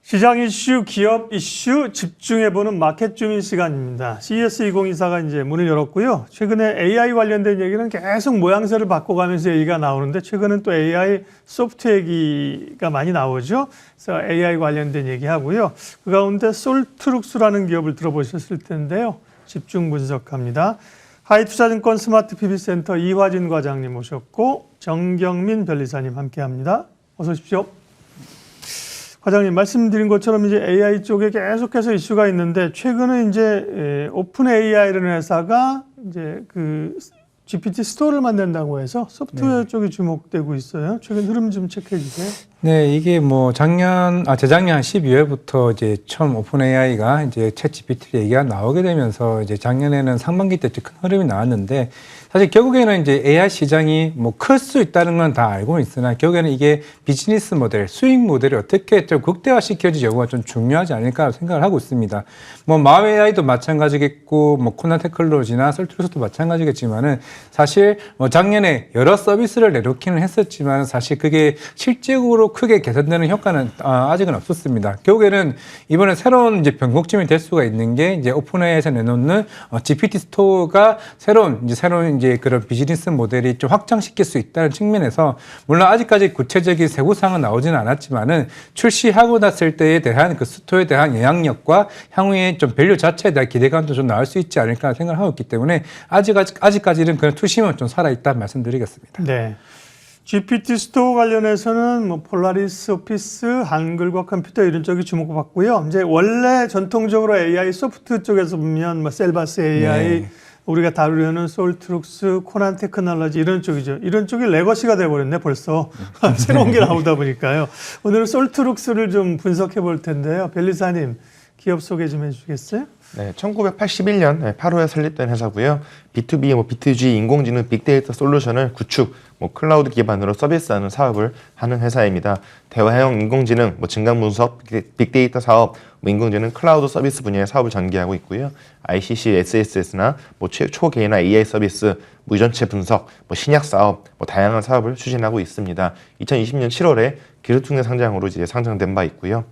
시장 이슈, 기업 이슈 집중해보는 마켓 주민 시간입니다. CES 2024가 이제 문을 열었고요. 최근에 AI 관련된 얘기는 계속 모양새를 바꿔가면서 얘기가 나오는데 최근엔 또 AI 소프트 얘기가 많이 나오죠. 그래서 AI 관련된 얘기하고요. 그 가운데 솔트룩스라는 기업을 들어보셨을 텐데요. 집중 분석합니다. 하이투자증권 스마트 PB센터 이화진 과장님 모셨고 정경민 변리사님 함께합니다. 어서 오십시오. 과장님 말씀드린 것처럼 이제 AI 쪽에 계속해서 이슈가 있는데 최근에 이제 오픈 AI라는 회사가 이제 그 GPT 스토어를 만든다고 해서 소프트웨어 쪽이 주목되고 있어요. 최근 흐름 좀 체크해 주세요. 네, 이게 뭐 재작년 12월부터 이제 처음 오픈 AI가 이제 챗 GPT 얘기가 나오게 되면서 이제 작년에는 상반기 때 큰 흐름이 나왔는데 사실 결국에는 이제 AI 시장이 뭐 클 수 있다는 건 다 알고 있으나 결국에는 이게 비즈니스 모델, 수익 모델이 어떻게 좀 극대화시켜질 여부가 좀 중요하지 않을까 생각을 하고 있습니다. 뭐 마우 AI도 마찬가지겠고 뭐 코나 테크놀로지나 솔트룩스도 마찬가지겠지만은 사실 뭐 작년에 여러 서비스를 내놓기는 했었지만 사실 그게 실질적으로 크게 개선되는 효과는 아직은 없었습니다. 결국에는 이번에 새로운 이제 변곡점이 될 수가 있는 게 이제 오픈 AI에서 내놓는 GPT 스토어가 새로운 이제 그런 비즈니스 모델이 좀 확장시킬 수 있다는 측면에서 물론 아직까지 구체적인 세부사항은 나오지는 않았지만은 출시하고 났을 때에 대한 그 스토어에 대한 영향력과 향후에 좀 밸류 자체에 대한 기대감도 좀 나올 수 있지 않을까 생각을 하고 있기 때문에 아직까지는 그런 투심은 좀 살아있다 말씀드리겠습니다. 네. GPT 스토어 관련해서는 뭐 폴라리스 오피스, 한글과 컴퓨터 이런 쪽이 주목받고요. 이제 원래 전통적으로 AI 소프트 쪽에서 보면 뭐 셀바스 AI, 네. 우리가 다루려는 솔트룩스, 코난 테크놀로지 이런 쪽이죠. 이런 쪽이 레거시가 돼버렸네 벌써. 새로운 게 나오다 보니까요. 오늘은 솔트룩스를 좀 분석해 볼 텐데요. 변리사님 기업 소개 좀 해주시겠어요? 네, 1981년 8월에 설립된 회사고요. B2B, B2G 인공지능 빅데이터 솔루션을 구축, 클라우드 기반으로 서비스하는 사업을 하는 회사입니다. 대화형 인공지능, 증강 분석, 빅데이터 사업, 인공지능 클라우드 서비스 분야의 사업을 전개하고 있고요. ICC, SSS나 초개인화 AI 서비스, 유전체 분석, 신약 사업, 다양한 사업을 추진하고 있습니다. 2020년 7월에 기술통계 상장으로 이제 상장된 바 있고요.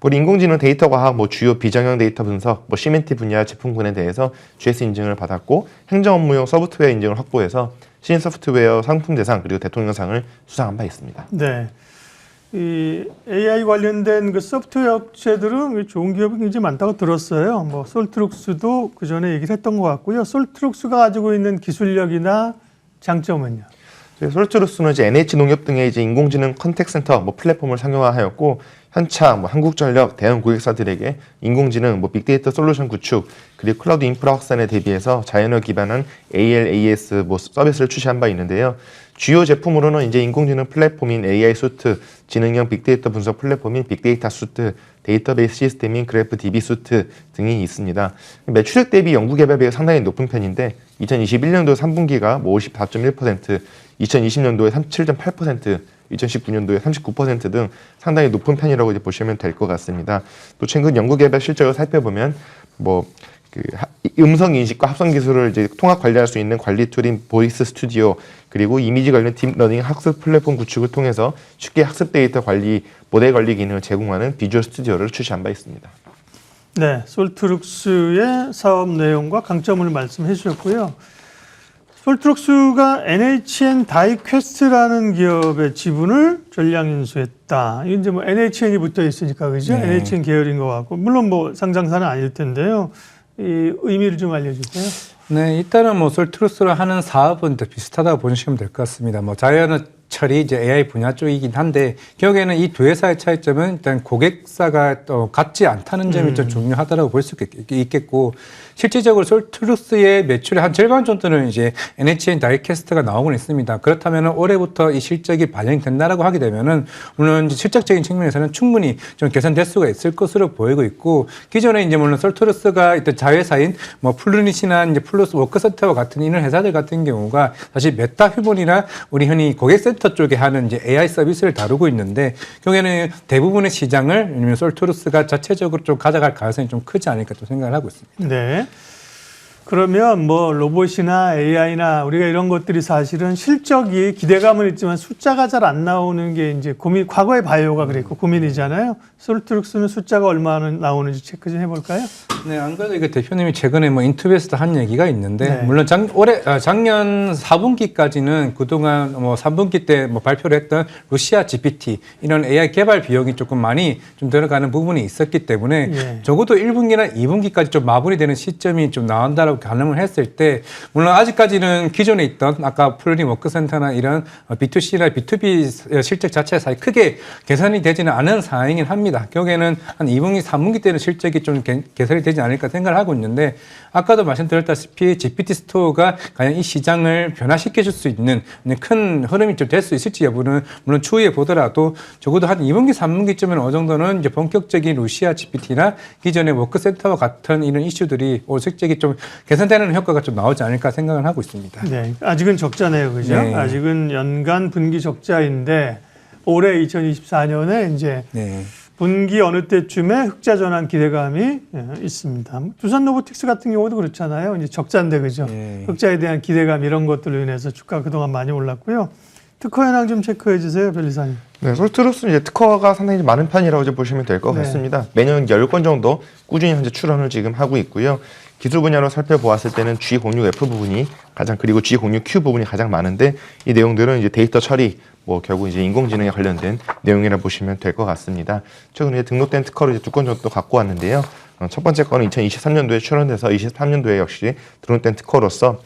우리 인공지능 데이터 과학, 주요 비정형 데이터 분석, 시멘티 분야 제품군에 대해서 GS 인증을 받았고 행정 업무용 소프트웨어 인증을 확보해서 신인 소프트웨어 상품 대상 그리고 대통령상을 수상한 바 있습니다. 네, 이 AI 관련된 그 소프트웨어 업체들은 좋은 기업이 굉장히 많다고 들었어요. 솔트룩스도 그 전에 얘기를 했던 것 같고요. 솔트룩스가 가지고 있는 기술력이나 장점은요? 솔트룩스는 이제 NH농협 등의 이제 인공지능 컨택센터 플랫폼을 상용화하였고 현차, 한국전력, 대형 고객사들에게 인공지능, 빅데이터 솔루션 구축, 그리고 클라우드 인프라 확산에 대비해서 자연어 기반한 ALAS 서비스를 출시한 바 있는데요. 주요 제품으로는 이제 인공지능 플랫폼인 AI 수트, 지능형 빅데이터 분석 플랫폼인 빅데이터 수트, 데이터베이스 시스템인 그래프 DB 수트 등이 있습니다. 매출액 대비 연구개발비가 상당히 높은 편인데 2021년도 3분기가 54.1%, 2020년도에 37.8%, 2019년도에 39% 등 상당히 높은 편이라고 이제 보시면 될 것 같습니다. 또 최근 연구개발 실적을 살펴보면 음성 인식과 합성 기술을 이제 통합 관리할 수 있는 관리 툴인 보이스 스튜디오 그리고 이미지 관련 딥러닝 학습 플랫폼 구축을 통해서 쉽게 학습 데이터 관리, 모델 관리 기능을 제공하는 비주얼 스튜디오를 출시한 바 있습니다. 네, 솔트룩스의 사업 내용과 강점을 말씀해 주셨고요. 솔트룩스가 NHN 다이퀘스트라는 기업의 지분을 전량 인수했다. 이게 이제 NHN이 붙어 있으니까 그죠? 네. NHN 계열인 것 같고 물론 상장사는 아닐 텐데요. 이 의미를 좀 알려주세요. 네, 일단은 솔트룩스를 하는 사업은 비슷하다고 보시면 될 것 같습니다. 자연어 처리 이제 AI 분야 쪽이긴 한데 결국에는 이 두 회사의 차이점은 일단 고객사가 같지 않다는 점이 좀 중요하다고 볼 수 있겠고 실질적으로 솔트룩스의 매출의 한 절반 정도는 이제 NHN 다이캐스트가 나오곤 있습니다. 그렇다면 올해부터 이 실적이 반영된다라고 하게 되면은 물론 이제 실적적인 측면에서는 충분히 좀 개선될 수가 있을 것으로 보이고 있고 기존에 이제 물론 솔트룩스가 일단 자회사인 플루닛이나 이제 플러스 워크센터와 같은 이런 회사들 같은 경우가 사실 메타 휴먼이나 우리 흔히 고객센터 쪽에 하는 이제 AI 서비스를 다루고 있는데 결국에는 대부분의 시장을 솔트룩스가 자체적으로 좀 가져갈 가능성이 좀 크지 않을까 또 생각을 하고 있습니다. 네. 그러면 뭐 로봇이나 AI나 우리가 이런 것들이 사실은 실적이 기대감은 있지만 숫자가 잘 안 나오는 게 이제 고민, 과거에 바이오가 그랬고 고민이잖아요. 솔트룩스는 숫자가 얼마나 나오는지 체크 좀 해볼까요? 네, 안 그래도 이거 대표님이 최근에 뭐 인터뷰에서도 한 얘기가 있는데, 네. 물론 작년 4분기까지는 그동안 뭐 3분기 때 뭐 발표를 했던 루시아 GPT 이런 AI 개발 비용이 조금 많이 좀 들어가는 부분이 있었기 때문에 예. 적어도 1분기나 2분기까지 좀 마무리되는 시점이 좀 나온다라고 가늠을 했을 때, 물론 아직까지는 기존에 있던 아까 플러닝 워크센터나 이런 B2C나 B2B 실적 자체 사이 크게 개선이 되지는 않은 상황이긴 합니다. 결국에는 한 2분기, 3분기 때는 실적이 좀 개선이 되지 않을까 생각을 하고 있는데, 아까도 말씀드렸다시피 GPT 스토어가 과연 이 시장을 변화시켜 줄 수 있는 큰 흐름이 좀 될 수 있을지 여부는 물론 추후에 보더라도 적어도 한 2분기, 3분기쯤에는 어느 정도는 이제 본격적인 루시아 GPT나 기존의 워크센터와 같은 이런 이슈들이 실적이 좀 개선되는 효과가 좀 나오지 않을까 생각을 하고 있습니다. 네, 아직은 적자네요, 그죠? 네. 아직은 연간 분기 적자인데 올해 2024년에 이제 네. 분기 어느 때쯤에 흑자 전환 기대감이 있습니다. 두산 로보틱스 같은 경우도 그렇잖아요. 이제 적자인데 그죠? 네. 흑자에 대한 기대감 이런 것들로 인해서 주가 그동안 많이 올랐고요. 특허 현황 좀 체크해 주세요, 변리사님. 네, 솔트룩스는 이제 특허가 상당히 많은 편이라고 이제 보시면 될 것 네. 같습니다. 매년 10건 정도 꾸준히 현재 출원을 지금 하고 있고요. 기술 분야로 살펴보았을 때는 G06F 부분이 가장, 그리고 G06Q 부분이 가장 많은데, 이 내용들은 이제 데이터 처리, 뭐 결국 이제 인공지능에 관련된 내용이라 보시면 될 것 같습니다. 최근에 등록된 특허를 이제 2건 정도 갖고 왔는데요. 첫 번째 건은 2023년도에 출원돼서 23년도에 역시 등록된 특허로서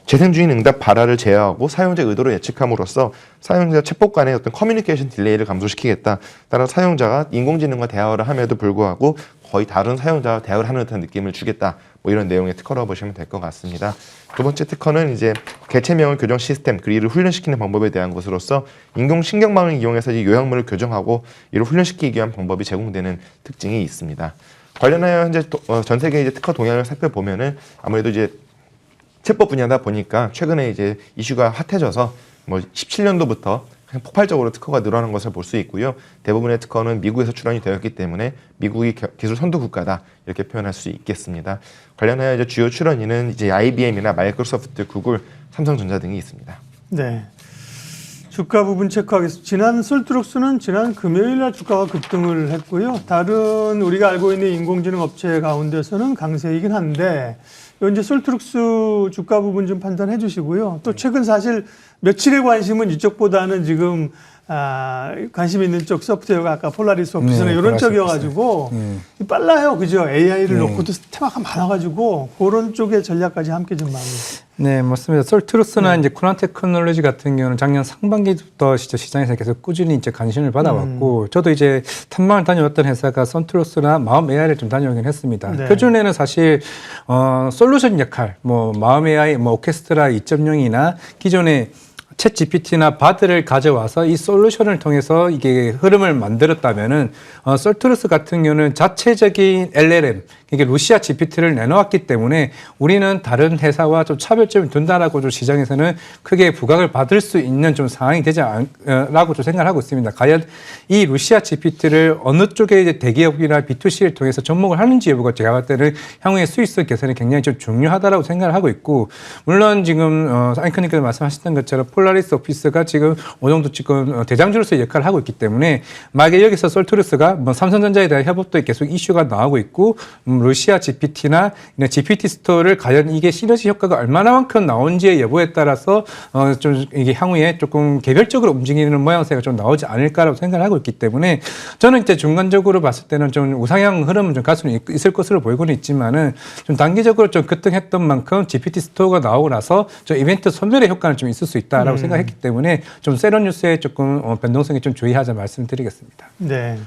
재생주인 응답 발화를 제어하고 사용자 의도를 예측함으로써 사용자 챗봇 간의 어떤 커뮤니케이션 딜레이를 감소시키겠다. 따라 사용자가 인공지능과 대화를 함에도 불구하고 거의 다른 사용자와 대화를 하는 듯한 느낌을 주겠다. 뭐 이런 내용의 특허라고 보시면 될 것 같습니다. 두 번째 특허는 이제 개체명을 교정 시스템, 그리고 이를 훈련시키는 방법에 대한 것으로서 인공신경망을 이용해서 이제 요약물을 교정하고 이를 훈련시키기 위한 방법이 제공되는 특징이 있습니다. 관련하여 현재 전 세계 이제 특허 동향을 살펴보면은 아무래도 이제 챗봇 분야다 보니까 최근에 이제 이슈가 핫해져서 뭐 17년도부터 폭발적으로 특허가 늘어나는 것을 볼 수 있고요. 대부분의 특허는 미국에서 출원이 되었기 때문에 미국이 기술 선도 국가다 이렇게 표현할 수 있겠습니다. 관련하여 이제 주요 출원인은 이제 IBM이나 마이크로소프트, 구글, 삼성전자 등이 있습니다. 네. 주가 부분 체크하겠습니다. 지난 솔트룩스는 지난 금요일 날 주가가 급등을 했고요. 다른 우리가 알고 있는 인공지능 업체 가운데서는 강세이긴 한데, 이제 솔트룩스 주가 부분 좀 판단해 주시고요. 또 최근 사실 며칠의 관심은 이쪽보다는 지금 관심 있는 쪽 소프트웨어가 아까 폴라리스 오피스나 네, 이런 폴라리스 쪽이어가지고 빨라요, 그죠? AI를 네. 놓고도 테마가 많아가지고 그런 쪽의 전략까지 함께 좀 많이. 네, 맞습니다. 솔트루스나 이제 쿠란 테크놀로지 같은 경우는 작년 상반기부터 진짜 시장에서 계속 꾸준히 이제 관심을 받아왔고, 저도 이제 탐방을 다녀왔던 회사가 솔트루스나 마음 AI를 좀 다녀오긴 했습니다. 네. 표준에는 사실 솔루션 역할, 뭐 마음 AI, 뭐 오케스트라 2.0이나 기존의 챗 GPT나 바드를 가져와서 이 솔루션을 통해서 이게 흐름을 만들었다면은 솔트루스 같은 경우는 자체적인 LLM, 이게 루시아 GPT를 내놓았기 때문에 우리는 다른 회사와 좀 차별점이 둔다라고 좀 시장에서는 크게 부각을 받을 수 있는 좀 상황이 되지 않라고 좀 생각을 하고 있습니다. 과연 이 루시아 GPT를 어느 쪽에 이제 대기업이나 B2C를 통해서 접목을 하는지 여부가 제가 볼 때는 향후의 수익성 개선이 굉장히 좀 중요하다라고 생각을 하고 있고, 물론 지금 앵커님께서 말씀하셨던 것처럼 폴라리스 오피스가 지금 어느 정도 지금 대장주로서 역할을 하고 있기 때문에 만약에 여기서 솔트루스가 뭐 삼성전자에 대한 협업도 계속 이슈가 나오고 있고, 루시아 GPT나 GPT 스토어를 과연 이게 시너지 효과가 얼마나만큼 나온지의 여부에 따라서 좀 이게 향후에 조금 개별적으로 움직이는 모양새가 좀 나오지 않을까라고 생각을 하고 있기 때문에 저는 이제 중간적으로 봤을 때는 좀 우상향 흐름은 좀 갈 수는 있을 것으로 보이고는 있지만은 좀 단기적으로 좀 급등했던 만큼 GPT 스토어가 나오고 나서 좀 이벤트 소멸의 효과는 좀 있을 수 있다라고 생각했기 때문에 좀 세런 뉴스에 조금 변동성에 좀 주의하자 말씀드리겠습니다. 네.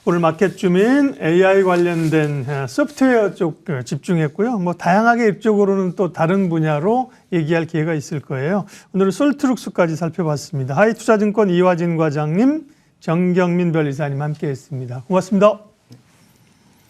오늘 마켓 주민 AI 관련된 소프트웨어 쪽 집중했고요. 뭐 다양하게 이쪽으로는 또 다른 분야로 얘기할 기회가 있을 거예요. 오늘은 솔트룩스까지 살펴봤습니다. 하이투자증권 이화진 과장님, 정경민 변리사님 함께했습니다. 고맙습니다.